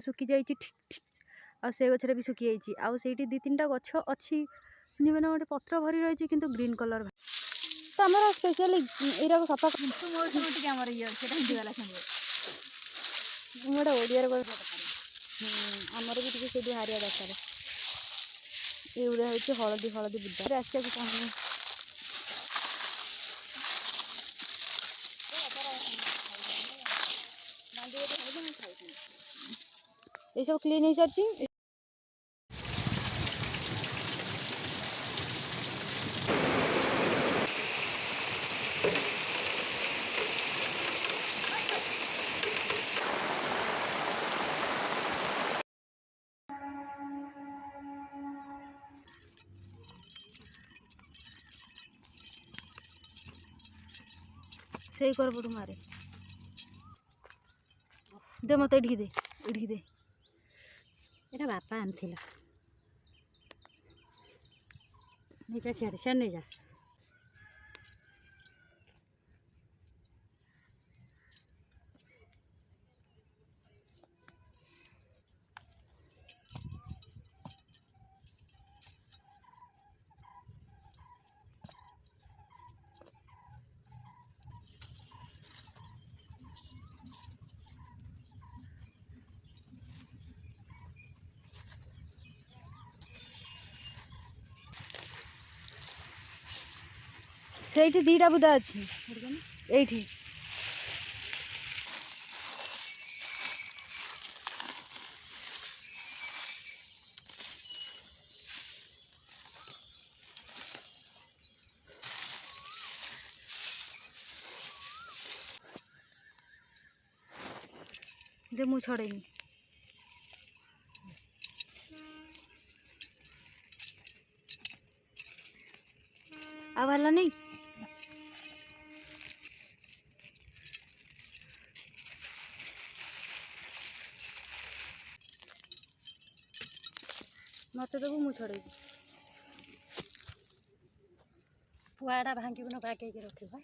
सुखी जाइए ठीक ठीक आ से गचरे भी सुखी जाइए आउ से दी तीन गछ अच्छी मैंने गोटे पत्र भरी रही कि ग्रीन कलर तो आम स्पेशल यहाँ सफा गोटे ओडिया आमर भी टी हारिया दरकार युरिया हूँ हलदी हलदी बुद्धा आसा चाहूँ ये सब क्लीन हो सारी से कर पटू मारे दे मत ये दे ये बापा आन सियाड़ नहीं जा से दीटा बुदा अच्छी ये दे मु छड़ेनी आ बाहर नहीं मत देबू मु छड़ेबी पुआड़ा भांगी न बागे रखा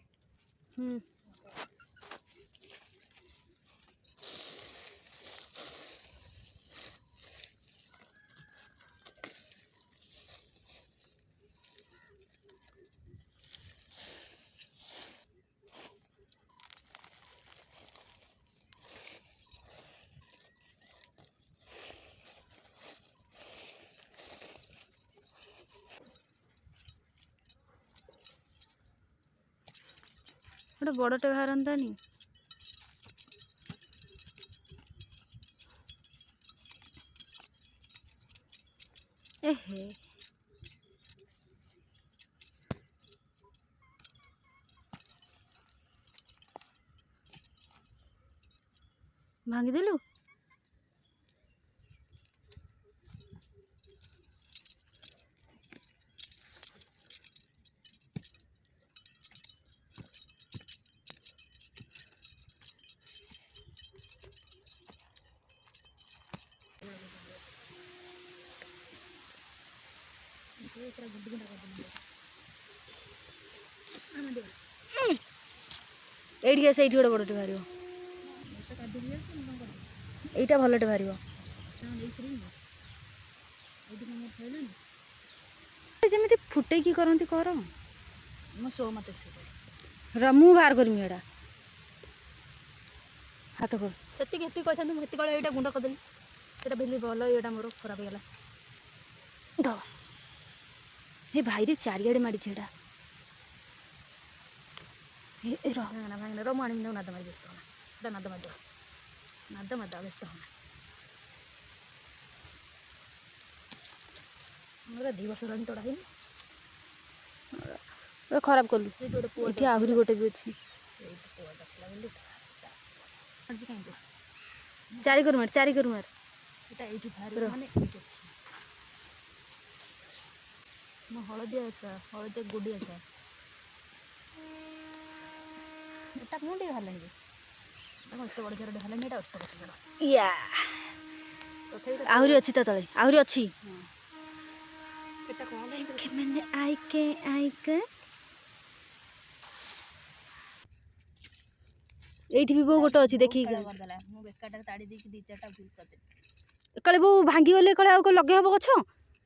गोटे बड़टे बाहरतानी एहे भांगीदेलु ये से गोटे बड़टे बाहर यहीटा भलटे बाहर जमी फुटे की करती कर मु बाहर करमी एटा हाथ कर से कहते गुंड करदेली भेली भल ये मोर खराब होगा द ये भाई रे चारिआडे माड़ी छेड़ा भांगना रो माणी नाद मारी व्यस्त होना नाद माद व्यस्त होना मोर 2 वर्ष रही तोड़ा खराब कलु ये आहरी गोटे भी अच्छी चारि कर मार हलदिया छुआ हलदिया गुडिया छुआ एटा कौन टे बाहर एत बड़ झार बाहर एटा अस्त गछ झार या आहरी अच्छी ता तले आहरी अच्छी एटा कौन मैंने आइके एठी भी बो गोटे अच्छी देखी करदेला मु बेकाटा ताड़ी दी 2-4टा भूल कर दे काले बो भांगी गले काले आउ लगे हबो गछ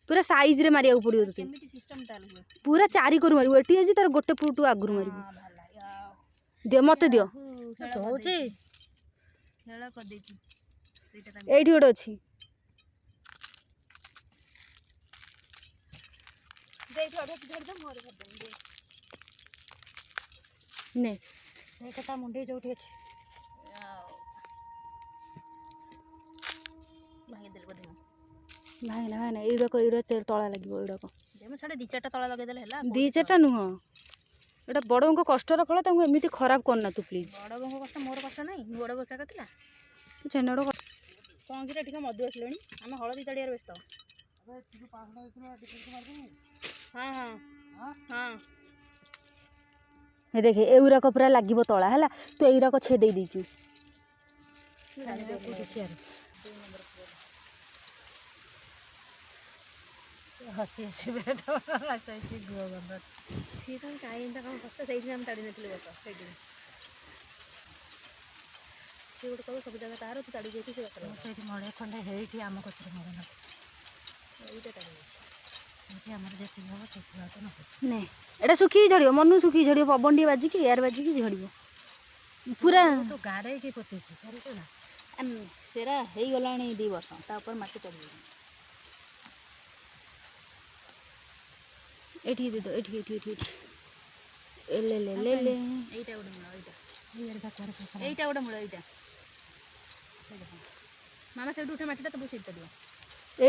पूरा साइज रे मारिया पड़ियो तते केमिति सिस्टम ताल हुए पूरा चारि करू मारियो एटी अछि तार गोटे फुट आगुरु मारियो दे मते दियो होचे खेला कर देची सेटा ता एठी गोटे अछि देख अरे धर दे मोर कर दे ने सेटा ता मुंडे जोठी अछि भांगी देल बदे भाई ना एडा तेल तळा लागिवो एडा जे म छडे 2-4टा तळा लगे देले हला 2-4टा नुह एटा बडों कष्टर फल तांको एमिति खराब करना तू प्लीज बड़ बंग कष्ट मोर कष्ट नहीं बड़ बका कतिला तू चेनडो कौन कि ठीक मधु आसलेनी आम हलदी ताड़ियार व्यस्त हाँ हाँ हाँ हे देखे एउराक पूरा लागिवो तळा हला तू एउराक छेदेई देचू हसी हसी बेटा सही गुआ गंदा सी तो काई इंता काम फक्त सही हम ताड़ी नथिले बस सही सी गोटे कब सब जगह तार तू ताड़ी जेती से बस सही मळे खंडे हेठी आम कत्र मगन एटा ताड़ी एठी हमर जेती हो सेठी तो न ने एटा सुखी झड़ियो मनु सुखी झड़ियो पवन डी बाजी की एयर बाजी की झड़ियो पूरा तो गाड़े की पते छै अन सेरा हेई गलाणी 2 वर्ष ता ऊपर माटी चढ़ी एठी दे दो एठी एठी एठी ए ले ले ले ले एटा उडे मुळा एटा उडे मुळा एटा मामा से उठे माटीटा तो बसेइता दियो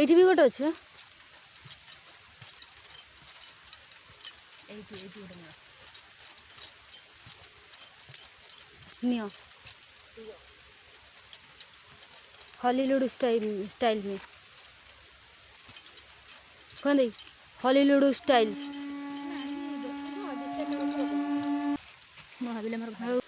एठी भी गोटे अछि एटी एटी उडे मुळा नियो हॉलीवुड स्टाइल में कौन दे हॉलीवुड स्टाइल भाविले मोर